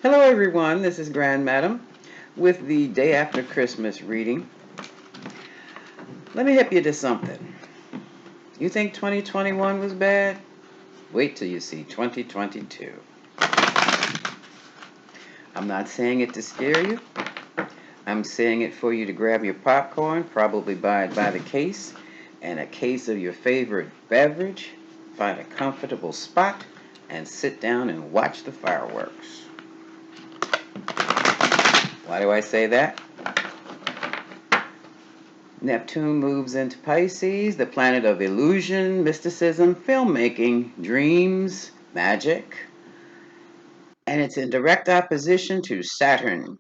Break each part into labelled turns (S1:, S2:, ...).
S1: Hello everyone, this is Grand Madam with the Day After Christmas reading. Let me hip you to something. You think 2021 was bad? Wait till you see 2022. I'm not saying it to scare you. I'm saying it for you to grab your popcorn, probably buy it by the case, and a case of your favorite beverage, find a comfortable spot, and sit down and watch the fireworks. Why do I say that? Neptune moves into Pisces, the planet of illusion, mysticism, filmmaking, dreams, magic, and it's in direct opposition to Saturn.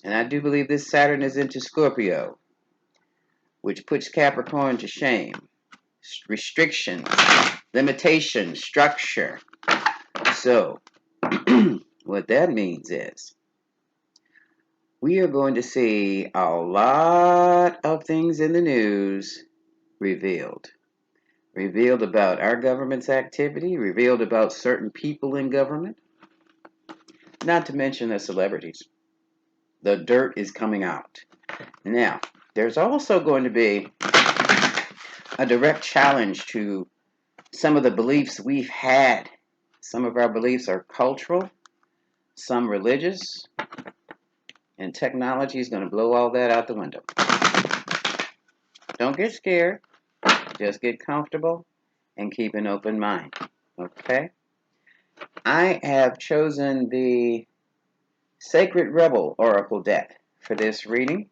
S1: And I do believe this Saturn is into Scorpio, which puts Capricorn to shame. Restrictions, limitation, structure. So, what that means is we are going to see a lot of things in the news revealed. Revealed about our government's activity, revealed about certain people in government, not to mention the celebrities. The dirt is coming out. Now, there's also going to be a direct challenge to some of the beliefs we've had. Some of our beliefs are cultural, some religious, and technology is going to blow all that out the window. Don't get scared. Just get comfortable and keep an open mind. Okay? I have chosen the Sacred Rebel Oracle deck for this reading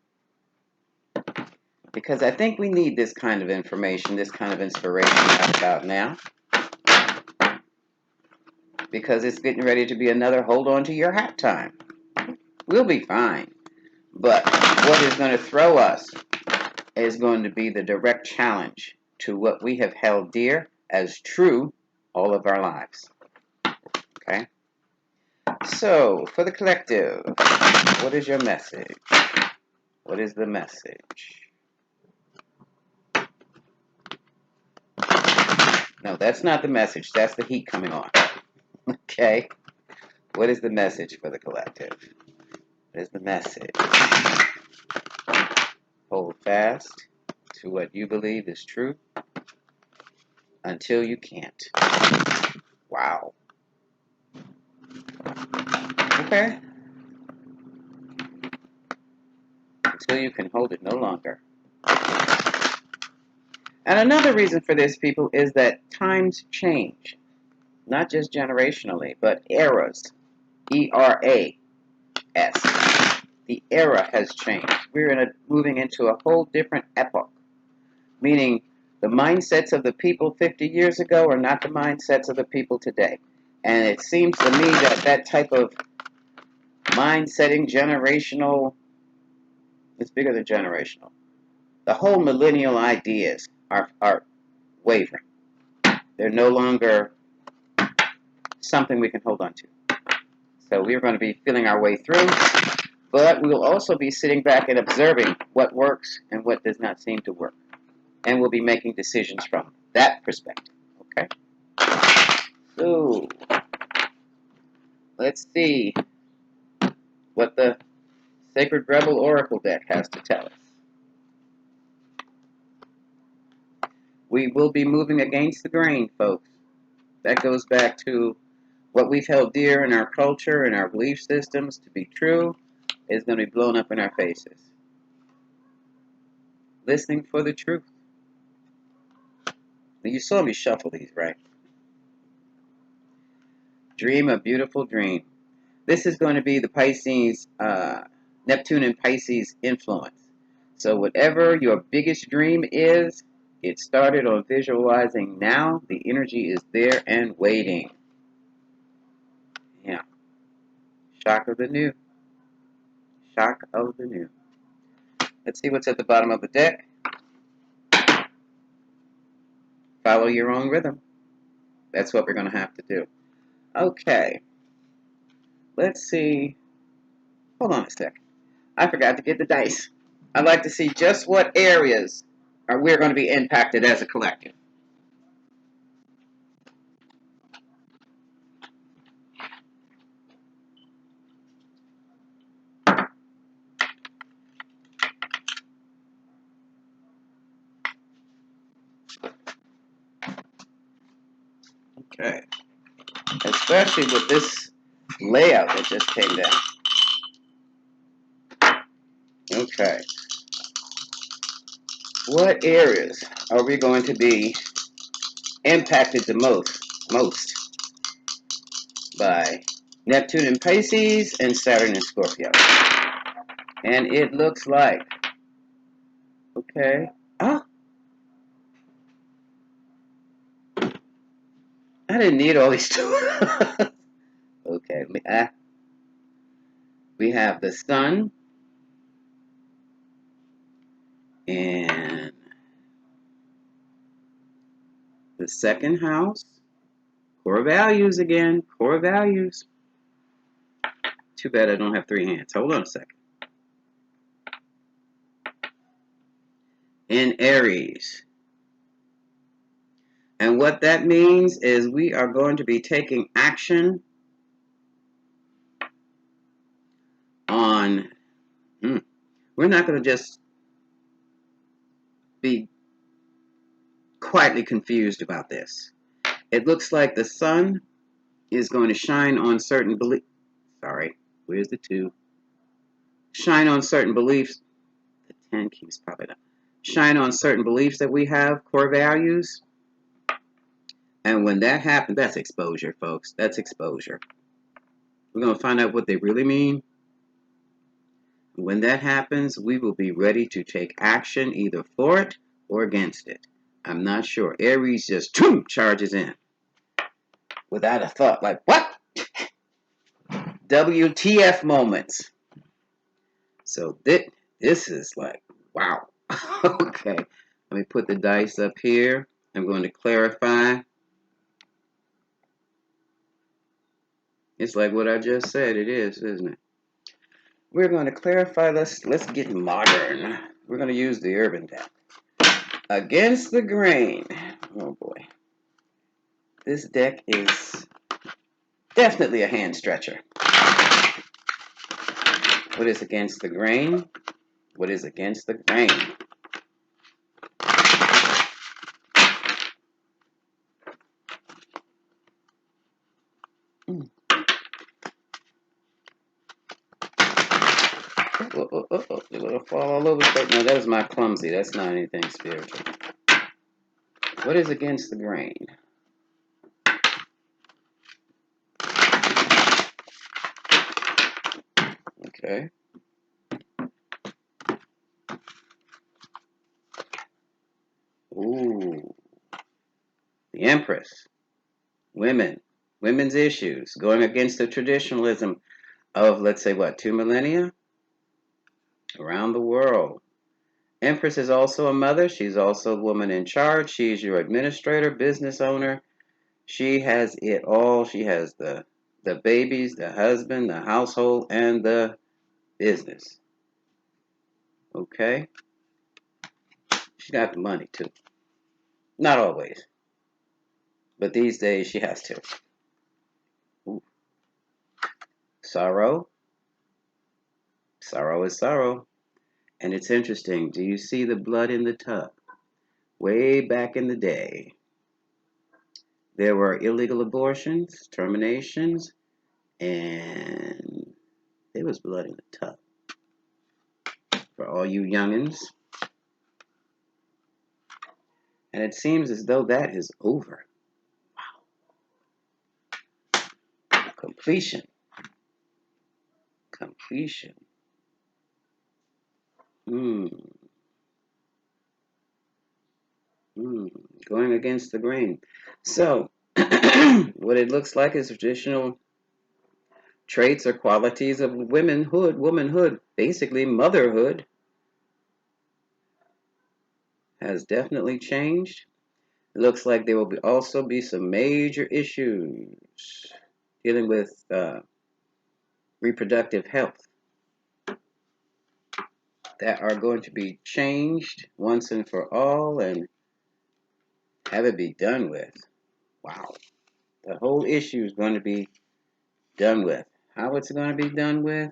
S1: because I think we need this kind of information, this kind of inspiration right about now, because it's getting ready to be another hold on to your hat time. We'll be fine. But what is going to throw us is going to be the direct challenge to what we have held dear as true all of our lives. Okay? So, for the collective, what is your message? What is the message? No, that's not the message. That's the heat coming on. Okay? What is the message for the collective? What is the message? Hold fast to what you believe is true until you can't. Wow. Okay? Until you can hold it no longer. And another reason for this, people, is that times change. Not just generationally, but eras. E-R-A-S. The era has changed. We're moving into a whole different epoch. Meaning the mindsets of the people 50 years ago are not the mindsets of the people today. And it seems to me that that type of mind-setting, generational, it's bigger than generational. The whole millennial ideas are wavering. They're no longer something we can hold on to. So we're going to be feeling our way through, but we will also be sitting back and observing what works and what does not seem to work. And we'll be making decisions from that perspective. Okay? So, let's see what the Sacred Rebel Oracle deck has to tell us. We will be moving against the grain, folks. That goes back to what we've held dear in our culture and our belief systems to be true is going to be blown up in our faces. Listening for the truth. You saw me shuffle these, right? Dream a beautiful dream. This is going to be the Pisces, Neptune and Pisces influence. So whatever your biggest dream is, get started on visualizing now. The energy is there and waiting. Yeah. Shock of the new. Shock of the new. Let's see what's at the bottom of the deck. Follow your own rhythm. That's what we're going to have to do. Okay. Let's see. Hold on a second. I forgot to get the dice. I'd like to see just what areas we're going to be impacted as a collective. Okay. Especially with this layout that just came down. Okay. What areas are we going to be impacted the most by Neptune in Pisces and Saturn in Scorpio? And it looks like, okay. Oh, I didn't need all these two. Okay. We have the Sun in the second house. Core values again. Core values. Too bad I don't have three hands. Hold on a second. In Aries. And what that means is we are going to be taking action on, we're not going to just be quietly confused about this. It looks like the sun is going to shine on certain beliefs. Sorry, where's the two? Shine on certain beliefs. The 10 keys probably not. Shine on certain beliefs that we have, core values. And when that happens, that's exposure, folks. That's exposure. We're going to find out what they really mean. When that happens, we will be ready to take action either for it or against it. I'm not sure. Aries just charges in without a thought. Like, what? WTF moments. So this is like, wow. Okay. Let me put the dice up here. I'm going to clarify. It's like what I just said. It is, isn't it? We're going to clarify. Let's get modern. We're going to use the urban deck. Against the grain. Oh boy. This deck is definitely a hand stretcher. What is against the grain? What is against the grain? You're going to fall all over the place. No, that was my clumsy. That's not anything spiritual. What is against the grain? Okay. Ooh. The Empress. Women's issues. Going against the traditionalism of, let's say, what, 2 millennia? Around the world. Empress is also a mother. She's also a woman in charge. She's your administrator, business owner. She has it all. She has the babies, the husband, the household, and the business. Okay? She got the money too. Not always. But these days she has to. Ooh. Sorrow. Sorrow is sorrow. And it's interesting. Do you see the blood in the tub? Way back in the day, there were illegal abortions, terminations, and there was blood in the tub. For all you youngins. And it seems as though that is over. Wow. Completion. Going against the grain. So, what it looks like is traditional traits or qualities of womanhood, basically motherhood, has definitely changed. It looks like there will also be some major issues dealing with reproductive health that are going to be changed once and for all and have it be done with. Wow. The whole issue is going to be done with. How it's going to be done with?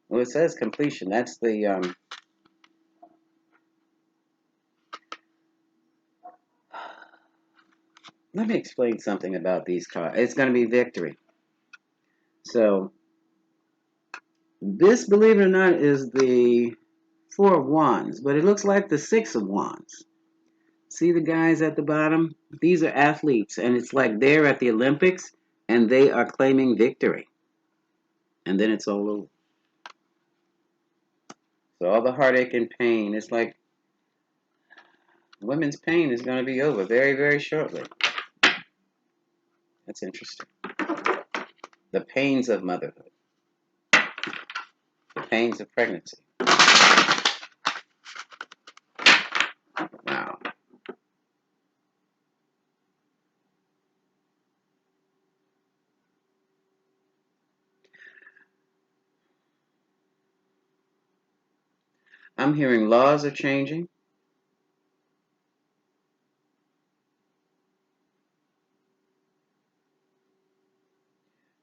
S1: Well, it says completion. That's the let me explain something about these cards. It's going to be victory. So this, believe it or not, is the Four of Wands, but it looks like the Six of Wands. See the guys at the bottom? These are athletes, and it's like they're at the Olympics, and they are claiming victory. And then it's all over. So all the heartache and pain, it's like women's pain is going to be over very, very shortly. That's interesting. The pains of motherhood, the pains of pregnancy. Wow. I'm hearing laws are changing.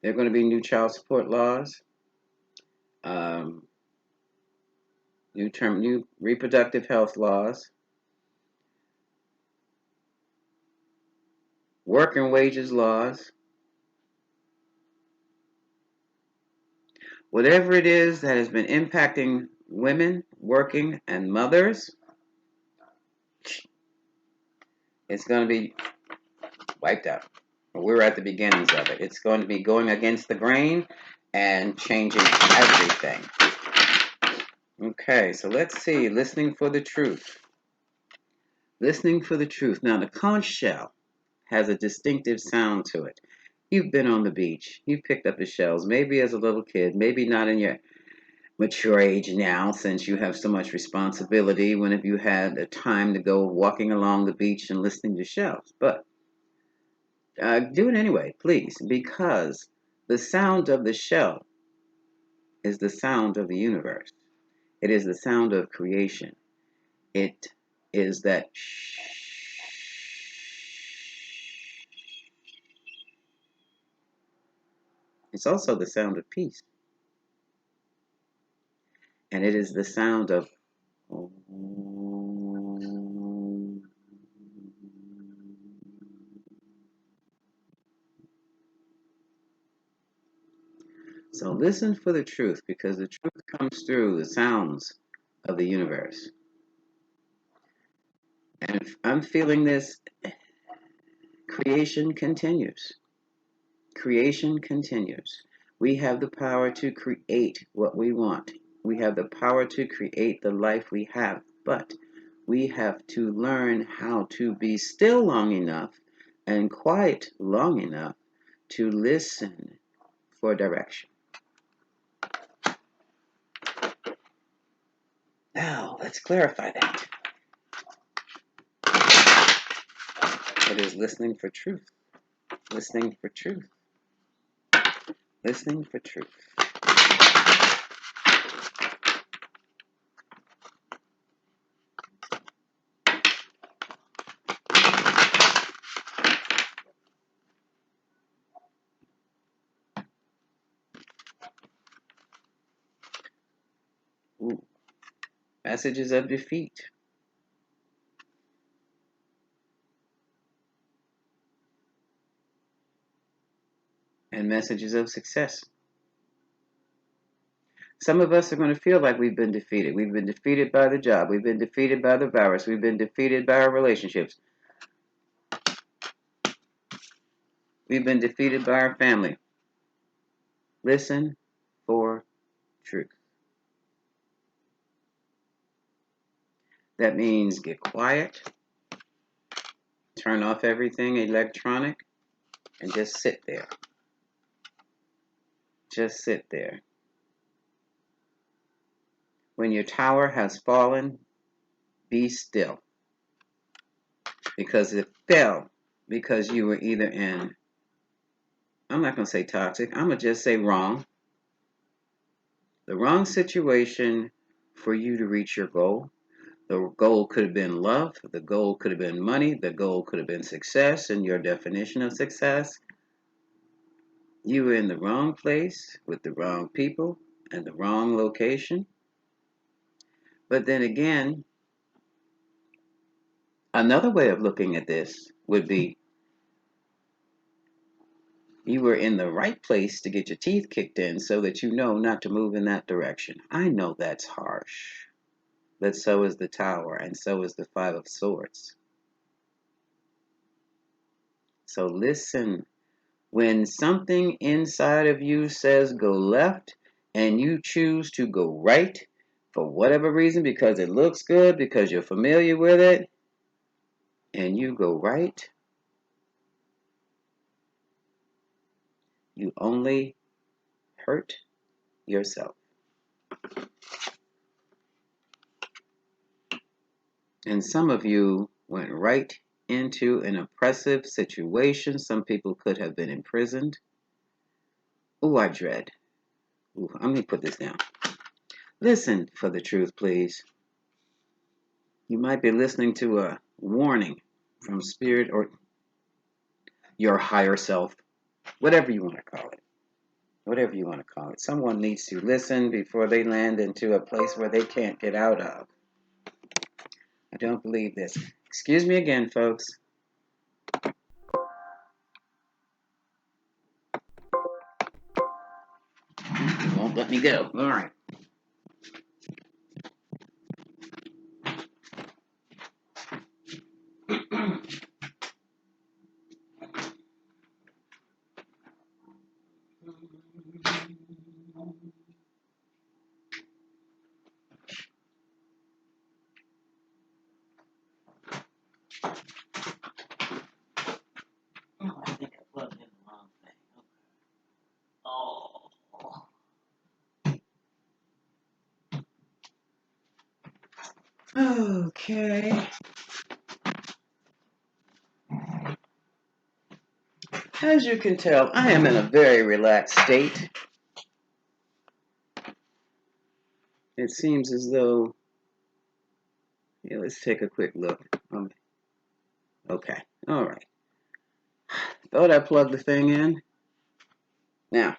S1: There are going to be new child support laws, um, new reproductive health laws, work and wages laws. Whatever it is that has been impacting women working and mothers, it's going to be wiped out. We're at the beginnings of it. It's going to be going against the grain and changing everything. Okay, so let's see. Listening for the truth. Listening for the truth. Now, the conch shell has a distinctive sound to it. You've been on the beach. You've picked up the shells, maybe as a little kid, maybe not in your mature age now, since you have so much responsibility. When have you had the time to go walking along the beach and listening to shells? But do it anyway, please, because the sound of the shell is the sound of the universe. It is the sound of creation. It is that shh. It's also the sound of peace. And it is the sound of so listen for the truth, because the truth comes through the sounds of the universe. And if I'm feeling this, creation continues. Creation continues. We have the power to create what we want. We have the power to create the life we have, but we have to learn how to be still long enough and quiet long enough to listen for direction. Now, let's clarify that. It is listening for truth. Listening for truth. Listening for truth. Ooh. Messages of defeat. And messages of success. Some of us are going to feel like we've been defeated. We've been defeated by the job. We've been defeated by the virus. We've been defeated by our relationships. We've been defeated by our family. Listen for truth. That means get quiet, turn off everything electronic, and just sit there. Just sit there. When your tower has fallen, be still. Because it fell because you were either in, I'm not going to say toxic, I'm going to just say wrong. The wrong situation for you to reach your goal. The goal could have been love. The goal could have been money. The goal could have been success and your definition of success. You were in the wrong place with the wrong people and the wrong location. But then again, another way of looking at this would be You were in the right place to get your teeth kicked in so that you know not to move in that direction. I know that's harsh, but so is the Tower, and so is the Five of Swords. So listen, when something inside of you says go left and you choose to go right for whatever reason, because it looks good, because you're familiar with it, and you go right, you only hurt yourself. And some of you went right into an oppressive situation. Some people could have been imprisoned. Ooh, I dread. Ooh, I'm going to put this down. Listen for the truth, please. You might be listening to a warning from spirit or your higher self, whatever you want to call it. Whatever you want to call it. Someone needs to listen before they land into a place where they can't get out of. I don't believe this. Excuse me again, folks. Won't let me go. All right. Oh, I think I plugged in the wrong thing. Oh. Okay. As you can tell, I am in a very relaxed state. It seems as though, yeah, let's take a quick look. Okay, all right. Thought I plugged the thing in. Now,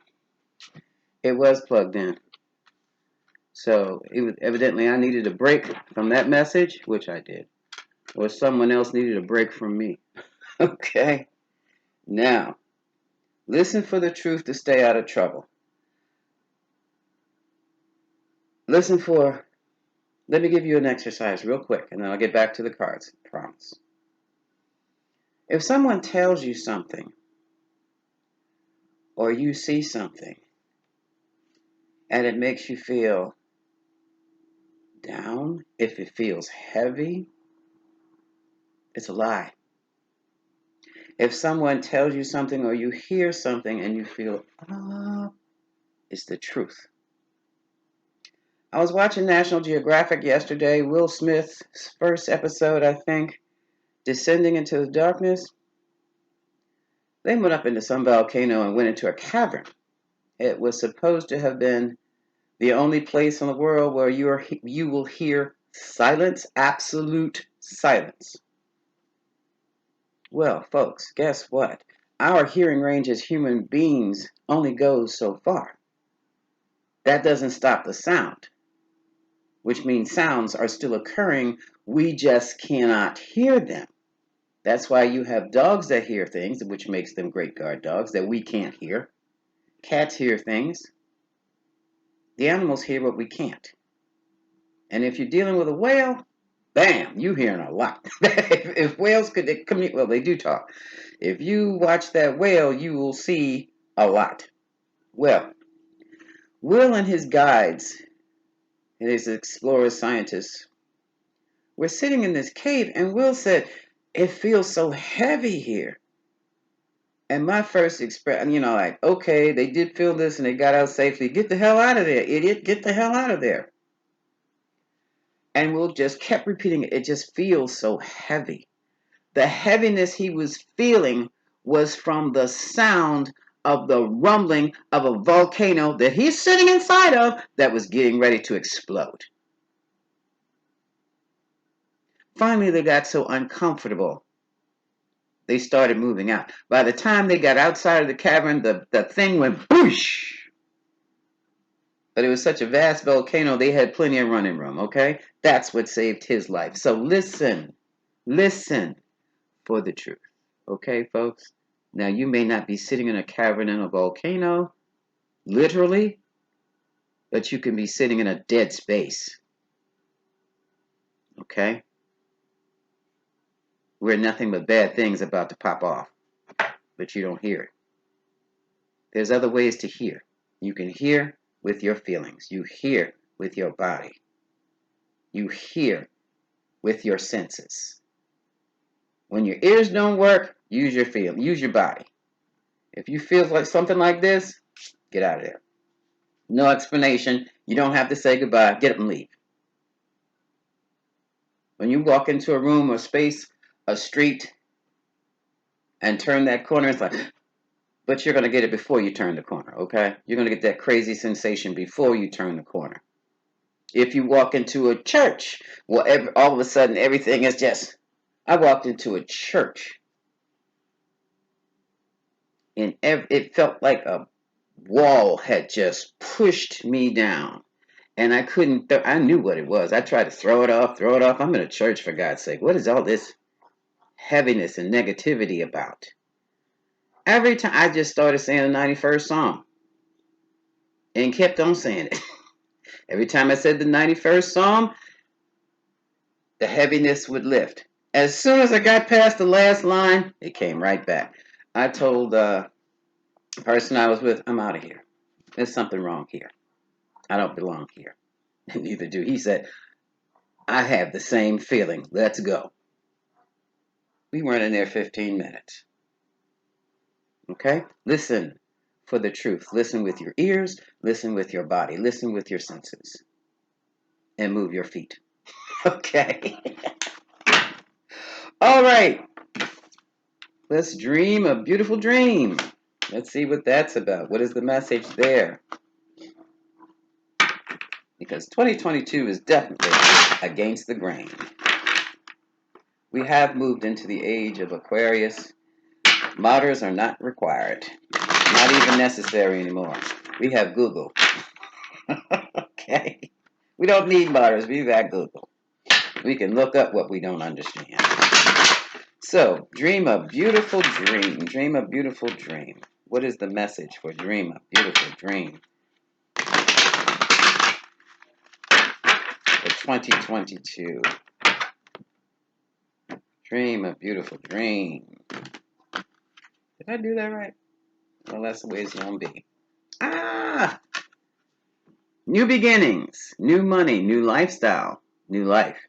S1: it was plugged in. So, evidently I needed a break from that message, which I did. Or someone else needed a break from me. Okay? Now, listen for the truth to stay out of trouble. Let me give you an exercise real quick, and then I'll get back to the cards. I promise. If someone tells you something, or you see something, and it makes you feel down, if it feels heavy, it's a lie. If someone tells you something or you hear something and you feel, it's the truth. I was watching National Geographic yesterday, Will Smith's first episode, I think, Descending into the Darkness. They went up into some volcano and went into a cavern. It was supposed to have been the only place in the world where you will hear silence, absolute silence. Well, folks, guess what? Our hearing range as human beings only goes so far. That doesn't stop the sound, which means sounds are still occurring. We just cannot hear them. That's why you have dogs that hear things, which makes them great guard dogs, that we can't hear. Cats hear things. The animals hear what we can't. And if you're dealing with a whale, bam, you hearing a lot. if whales could communicate, well, they do talk. If you watch that whale, you will see a lot. Well, Will and his guides and his explorer scientists were sitting in this cave, and Will said, "It feels so heavy here." And my first expression, like, okay, they did feel this and they got out safely. Get the hell out of there, idiot. Get the hell out of there. And Will just kept repeating it. It just feels so heavy. The heaviness he was feeling was from the sound of the rumbling of a volcano that he's sitting inside of that was getting ready to explode. Finally, they got so uncomfortable, they started moving out. By the time they got outside of the cavern, the thing went boosh. But it was such a vast volcano, they had plenty of running room, okay? That's what saved his life. So listen for the truth. Okay, folks? Now, you may not be sitting in a cavern in a volcano, literally, but you can be sitting in a dead space, okay? Where nothing but bad things about to pop off, but you don't hear it. There's other ways to hear. You can hear with your feelings. You hear with your body. You hear with your senses. When your ears don't work, use your feel. Use your body. If you feel like something like this, get out of there. No explanation. You don't have to say goodbye. Get up and leave. When you walk into a room or space, a street, and turn that corner, it's like, but you're going to get it before you turn the corner, okay? You're going to get that crazy sensation before you turn the corner. If you walk into a church, well, all of a sudden everything is just, I walked into a church and it felt like a wall had just pushed me down. And I couldn't, I knew what it was. I tried to throw it off. I'm in a church, for God's sake. What is all this heaviness and negativity about? Every time I just started saying the 91st Psalm and kept on saying it. Every time I said the 91st Psalm, the heaviness would lift. As soon as I got past the last line, it came right back. I told the person I was with, I'm out of here. There's something wrong here. I don't belong here. And neither do he. Said, I have the same feeling. Let's go. We weren't in there 15 minutes. Okay? Listen for the truth. Listen with your ears. Listen with your body. Listen with your senses. And move your feet. Okay? All right. Let's dream a beautiful dream. Let's see what that's about. What is the message there? Because 2022 is definitely against the grain. We have moved into the age of Aquarius. Martyrs are not required. Not even necessary anymore. We have Google. Okay? We don't need martyrs. We've got Google. We can look up what we don't understand. So, dream a beautiful dream. Dream a beautiful dream. What is the message for dream a beautiful dream for 2022? Dream a beautiful dream. Did I do that right? Well, that's the way it's going to be. New beginnings, new money, new lifestyle, new life.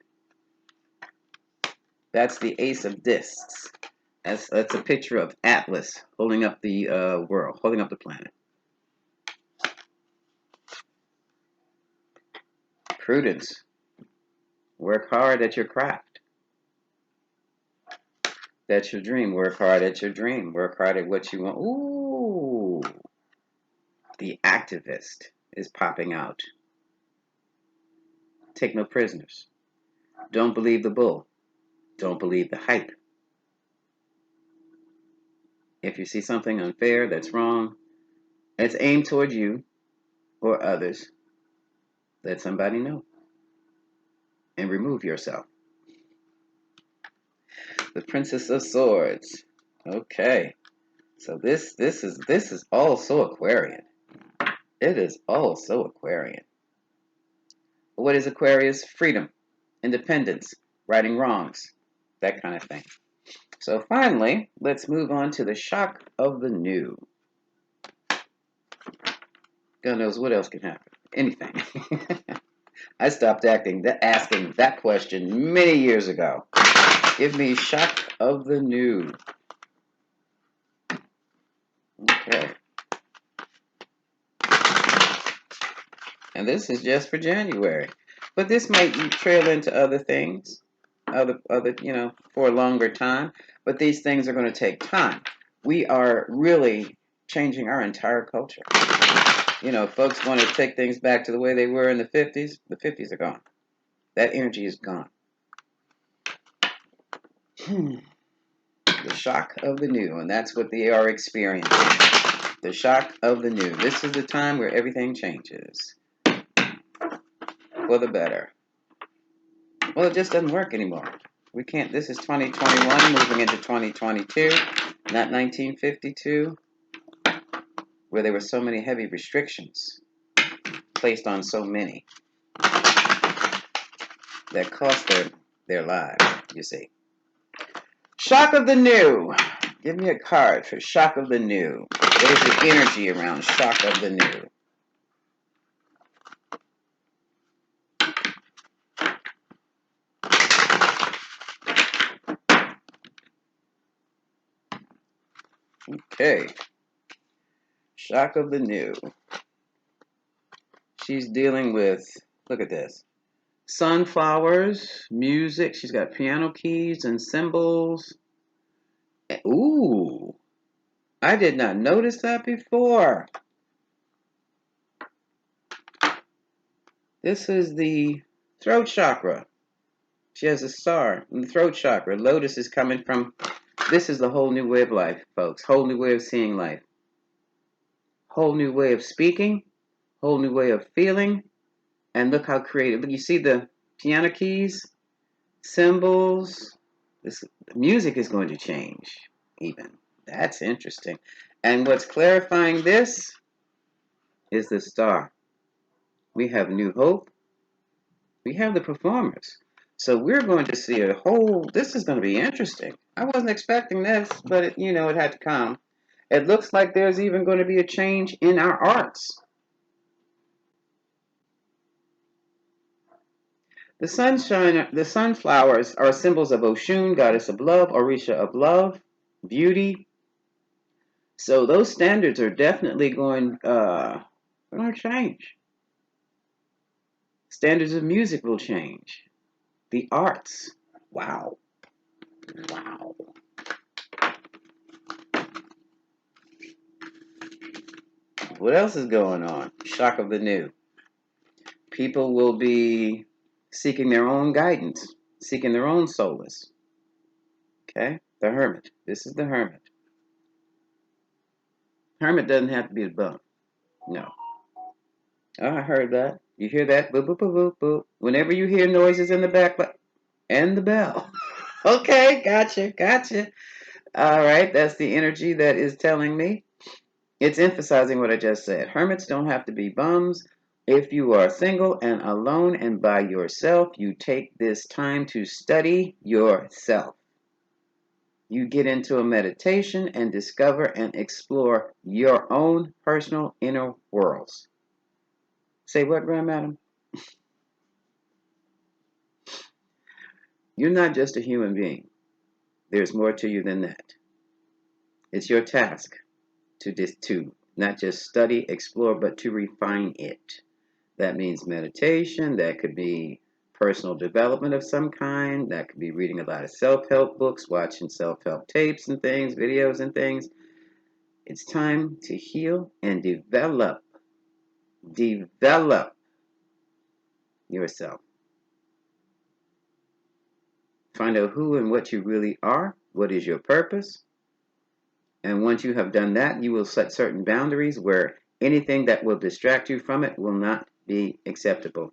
S1: That's the Ace of Discs. That's a picture of Atlas holding up the world, holding up the planet. Prudence. Work hard at your craft. That's your dream. Work hard at your dream. Work hard at what you want. Ooh. The activist is popping out. Take no prisoners. Don't believe the bull. Don't believe the hype. If you see something unfair, that's wrong, it's aimed toward you or others, let somebody know. And remove yourself. The Princess of Swords. Okay. So this is all so Aquarian. It is all so Aquarian. What is Aquarius? Freedom, independence, righting wrongs, that kind of thing. So finally, let's move on to the shock of the new. God knows what else can happen. Anything. I stopped asking that question many years ago. Give me shock of the new. Okay. And this is just for January. But this might trail into other things, other for a longer time. But these things are going to take time. We are really changing our entire culture. Folks want to take things back to the way they were in the 50s. The 50s are gone. That energy is gone. The shock of the new, and that's what they are experiencing. The shock of the new. This is the time where everything changes for the better. Well, it just doesn't work anymore. We can't. This is 2021 moving into 2022. Not 1952, where there were so many heavy restrictions placed on so many that cost their lives, you see. Shock of the new. Give me a card for shock of the new. What is the energy around shock of the new? Okay. Shock of the new. She's dealing with, look at this. Sunflowers, music. She's got piano keys and cymbals. Ooh, I did not notice that before. This is the throat chakra. She has a star in the throat chakra. Lotus is coming from, this is the whole new way of life, folks. Whole new way of seeing life. Whole new way of speaking. Whole new way of feeling. And look how creative. Look, you see the piano keys, cymbals. This music is going to change even. That's interesting. And what's clarifying this is the star. We have new hope. We have the performers. So we're going to see a whole, this is going to be interesting. I wasn't expecting this, but it had to come. It looks like there's even going to be a change in our arts. The sunshine, the sunflowers are symbols of Oshun, goddess of love, Orisha of love, beauty. So those standards are definitely going to change. Standards of music will change. The arts. Wow. Wow. What else is going on? Shock of the new. People will be seeking their own guidance, seeking their own solace. Okay? The hermit. This is the hermit. Hermit doesn't have to be a bum. No. Oh, I heard that. You hear that? Boop, boop, boop, boop, boop. Whenever you hear noises in the back, and the bell. Okay, gotcha. All right, that's the energy that is telling me. It's emphasizing what I just said. Hermits don't have to be bums. If you are single and alone and by yourself, you take this time to study yourself. You get into a meditation and discover and explore your own personal inner worlds. Say what, Grandmadam? You're not just a human being. There's more to you than that. It's your task to not just study, explore, but to refine it. That means meditation. That could be personal development of some kind. That could be reading a lot of self-help books, watching self-help tapes and things, videos and things. It's time to heal and develop yourself. Find out who and what you really are. What is your purpose? And once you have done that, you will set certain boundaries where anything that will distract you from it will not be acceptable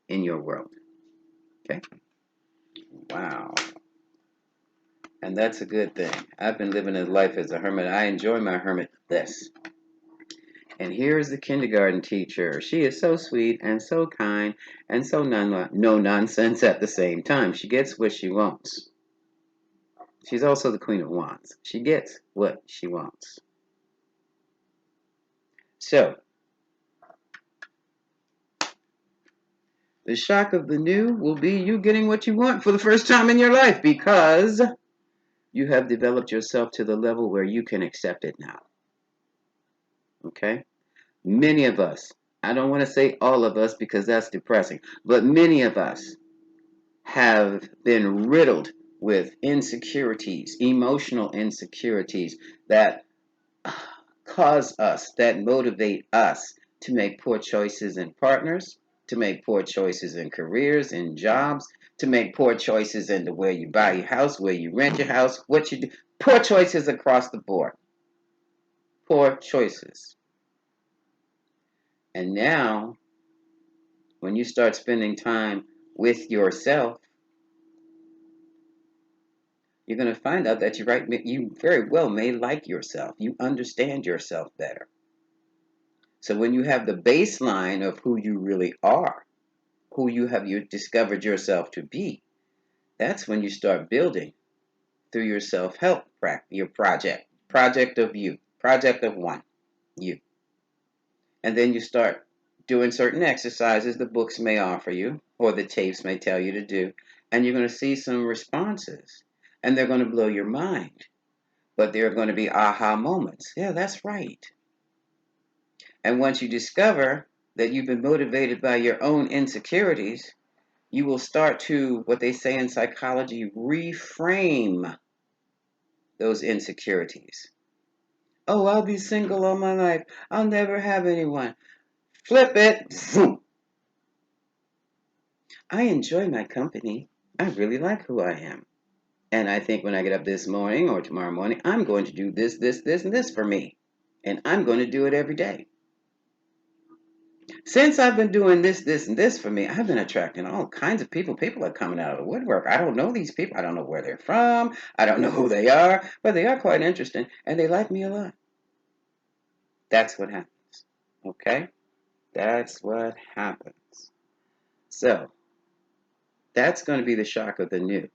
S1: in your world. Okay? Wow. And that's a good thing. I've been living a life as a hermit. I enjoy my hermitness. And here's the kindergarten teacher. She is so sweet and so kind and so no nonsense at the same time. She gets what she wants. She's also the Queen of Wands. She gets what she wants. So, the shock of the new will be you getting what you want for the first time in your life because you have developed yourself to the level where you can accept it now. Okay? Many of us, I don't want to say all of us because that's depressing, but many of us have been riddled with insecurities, emotional insecurities that cause us, that motivate us to make poor choices in partners, to make poor choices in careers, in jobs, to make poor choices into where you buy your house, where you rent your house, what you do. Poor choices across the board. Poor choices. And now, when you start spending time with yourself, you're going to find out that you very well may like yourself. You understand yourself better. So when you have the baseline of who you really are, who you discovered yourself to be, that's when you start building through your self-help your project of you, project of one, you. And then you start doing certain exercises the books may offer you or the tapes may tell you to do, and you're going to see some responses, and they're going to blow your mind, but there are going to be aha moments. Yeah, that's right. And once you discover that you've been motivated by your own insecurities, you will start to, what they say in psychology, reframe those insecurities. Oh, I'll be single all my life. I'll never have anyone. Flip it. Zoom. I enjoy my company. I really like who I am. And I think when I get up this morning or tomorrow morning, I'm going to do this, this, this, and this for me. And I'm going to do it every day. Since I've been doing this, this, and this for me, I've been attracting all kinds of people. People are coming out of the woodwork. I don't know these people. I don't know where they're from. I don't know who they are, but they are quite interesting. And they like me a lot. That's what happens. Okay? That's what happens. So, that's going to be the shock of the new.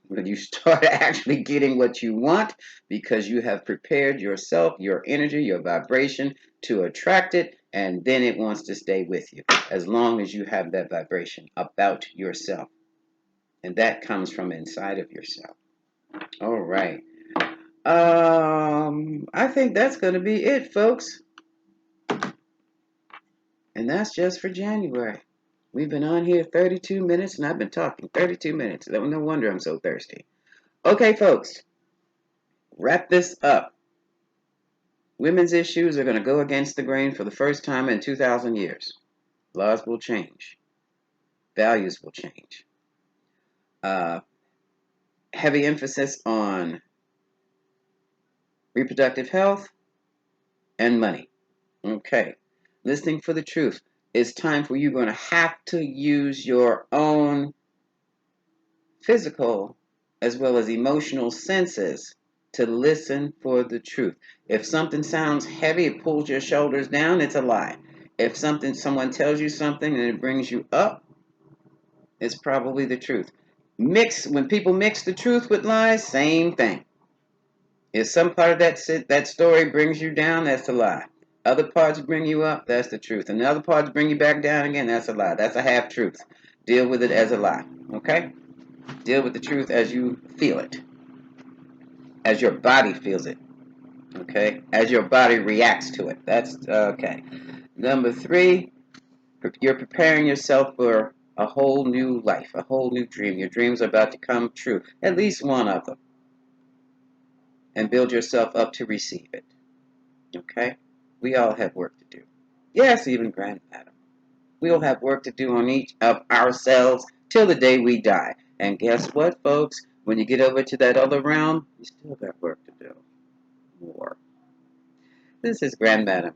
S1: When you start actually getting what you want because you have prepared yourself, your energy, your vibration to attract it, and then it wants to stay with you as long as you have that vibration about yourself. And that comes from inside of yourself. All right. I think that's going to be it, folks. And that's just for January. We've been on here 32 minutes, and I've been talking 32 minutes. No wonder I'm so thirsty. Okay, folks, wrap this up. Women's issues are going to go against the grain for the first time in 2,000 years. Laws will change. Values will change. Heavy emphasis on reproductive health and money. Okay. Listening for the truth. It's time for you going to have to use your own physical as well as emotional senses to listen for the truth. If something sounds heavy, it pulls your shoulders down, it's a lie. If someone tells you something and it brings you up, it's probably the truth. When people mix the truth with lies, same thing. If some part of that story brings you down, that's a lie. Other parts bring you up, that's the truth. And the other parts bring you back down again, that's a lie. That's a half truth. Deal with it as a lie. Okay? Deal with the truth as you feel it. As your body feels it. Okay? As your body reacts to it. That's okay. Number 3, you're preparing yourself for a whole new life, a whole new dream. Your dreams are about to come true. At least one of them. And build yourself up to receive it. Okay? We all have work to do. Yes, even Grandmadam. We all have work to do on each of ourselves till the day we die. And guess what, folks? When you get over to that other realm, you still got work to do. More. This is Grandmadam.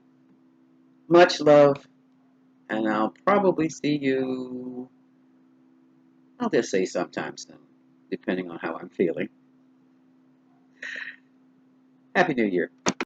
S1: Much love, and I'll probably see you, I'll just say sometime soon, depending on how I'm feeling. Happy New Year.